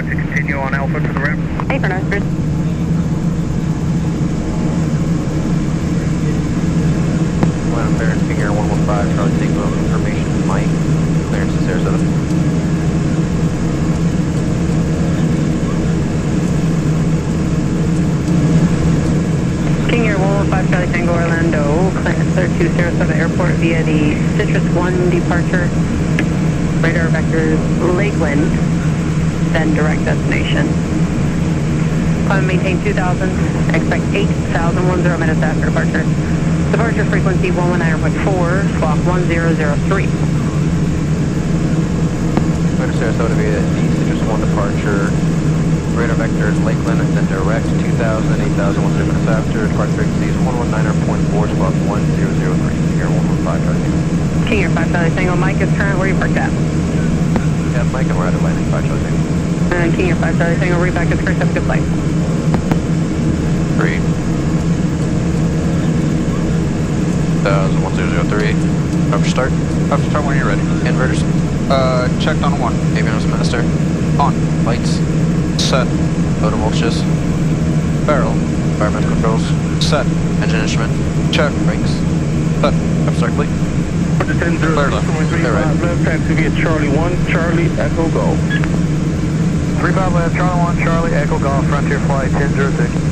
to continue on Alpha to the ramp. Hey, for Northbridge. Atlanta clearance, King Air 115, Charlie Tango, information, Mike, clearance to Sarasota. King Air 115, Charlie Tango, Orlando, clearance to Sarasota Airport via the Citrus 1 departure. Radar vectors Lakeland, then direct destination. Climb maintain 2000, expect 8,010 minutes after departure. Departure frequency 119.4, squawk 1003. Clear to Sarasota via the Citrus 1 departure. Radar vectors Lakeland, then direct 2000, 8,010 minutes after. Departure frequency is 119.4, squawk 1003. King Air 115, Charlie Tango. King Air 5 Charlie Tango, Mike is current, where you parked at? Yeah, Mike, and we're at Atlantic 5 Charlie Tango. And King Air 5 Charlie Tango, read back to the first, have a good flight. 3. 1003. After start. After start when you're ready. Inverters. Checked on 1. Avionics master. On. Lights. Set. Photo voltages. Barrel. Environmental controls. Set. Engine instrument. Check. Brakes. Set. After start, complete. Clear left. Clear right. Left, taxi via Charlie 1, Charlie, Echo, go. 35 left, Charlie 1, Charlie, Echo Golf, Frontier Flight 1006.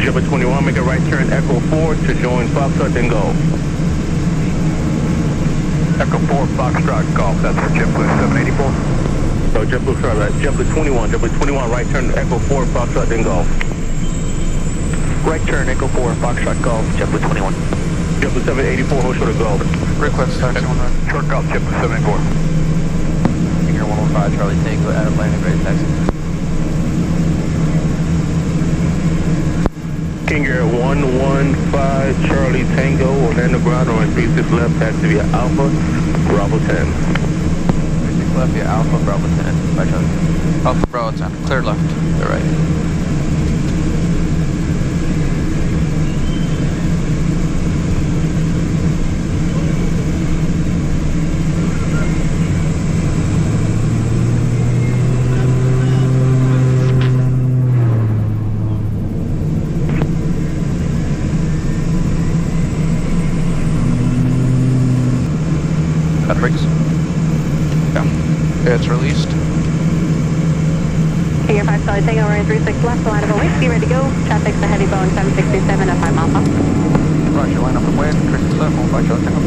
JetBlue 21, make a right turn, Echo 4 to join Foxtrot, then go. Echo 4, Foxtrot Golf, that's for JetBlue 784. So JetBlue, sorry, JetBlue 21, right turn, Echo 4, Foxtrot, then go. Right turn, Echo 4, Foxtrot Golf, JetBlue 21. JetBlue 784, hold short to go. Request taxi 1 right. Short Golf, JetBlue 784. King Air 115, Charlie Tango, at Atlantic, ready taxi. King Air 115, Charlie Tango, Orlando ground, runway 36 left, taxi via Alpha, Bravo 10. 36 left via Alpha, Bravo 10. Bye, Charlie. Alpha Bravo 10. Clear left. They're right. Got brakes? Yeah. It's released. King Air 5 Charlie Tango, runway 36 left, line up and wait, be ready to go. Traffic's a heavy Boeing 767 at 5 miles off. Roger, line up and wait. 36 left, 115 Charlie Tango.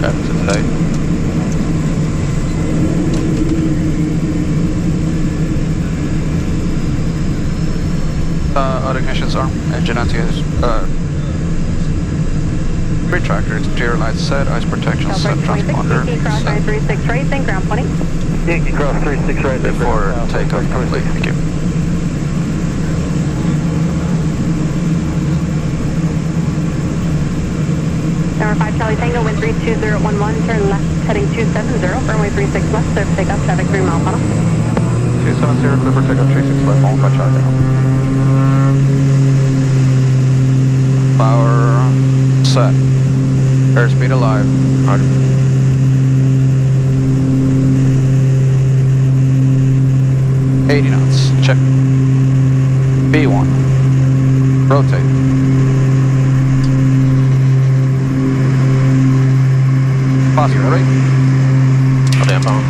Okay, so today. Other ignitions are engine anti-ice, retractor, exterior lights set, ice protection set, transponder Yankee Cross set. 36 right, then ground 20. Yankee Cross 36 right, then Before takeoff complete, thank you. Number 5 Charlie Tango, wind 32011, turn left, heading 270, runway 36 left, surf takeoff, traffic 3 mile funnel. 270, clear for takeoff, 36 left, 115 Charlie Tango. Power set. Airspeed alive. Roger. $80 knots. Check. B1. Rotate. Positive, right? Oh, damn bomb.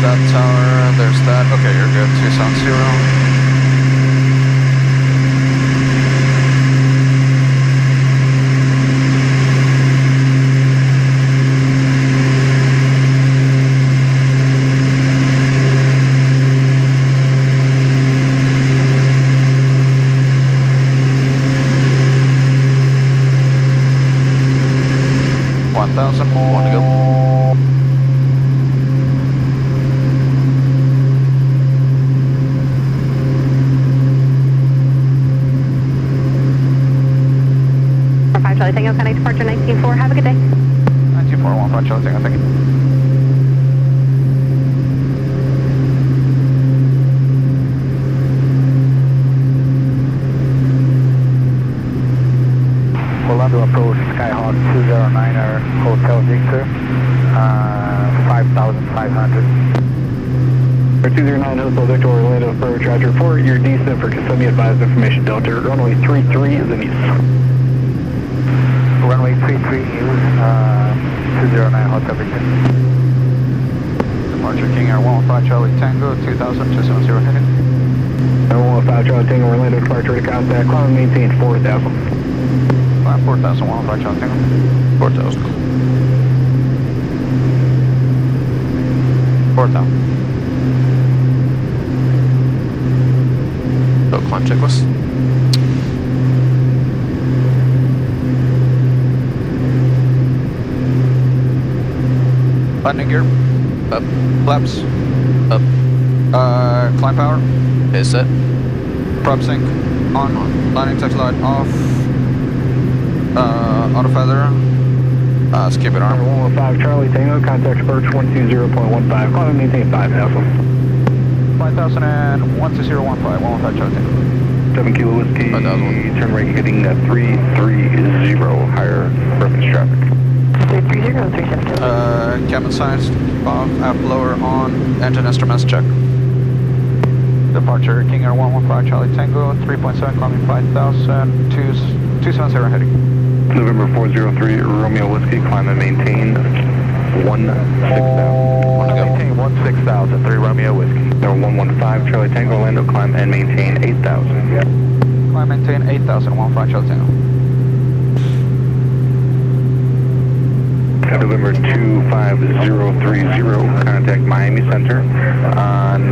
That tower, there's that. Okay, you're good. 270. More to go. Charlie Tango, connect departure 19-4. Have a good day. 15 Charlie Tango, thank you. Orlando approach Skyhawk 209er Hotel Victor, 5,500. For 209 Hotel Victor Orlando approach, Roger. Report your descent for Kissimmee advised information Delta. Runway 33 is in use. Runway 33 use, 209 Hotel Victor. Departure King Air 115 Charlie Tango, 2000, 270 heading. 115 Charlie Tango Orlando departure to contact. Climb and maintain 4,000. Climb 4000, 115 Charlie Tango. 4000. 4000. Oh, climb checklist. Landing gear. Up. Flaps. Up. Climb power. Is set. Prop sync. On. Landing touch light off. Auto feather. Skip it arm. 115 Charlie Tango, contact approach 120.15. Climb and maintain 5,000. 5000 and 12015. 115 Charlie Tango. 7 Kilo Whiskey. 5000. Turn rate heading 330. Higher reference traffic. 330, 370. Cabin signs off, aft blower on, engine instruments check. Departure King Air 115 Charlie Tango, 3.7 climbing 5000, 270 heading. November 403 Romeo Whiskey, climb and maintain 16,000. One to go. Maintain 16,000, 3 Romeo Whiskey. Number 115 Charlie Tango Orlando, climb and maintain 8,000. Climb maintain 8000, 15 Charlie Tango. November 25030, contact Miami Center on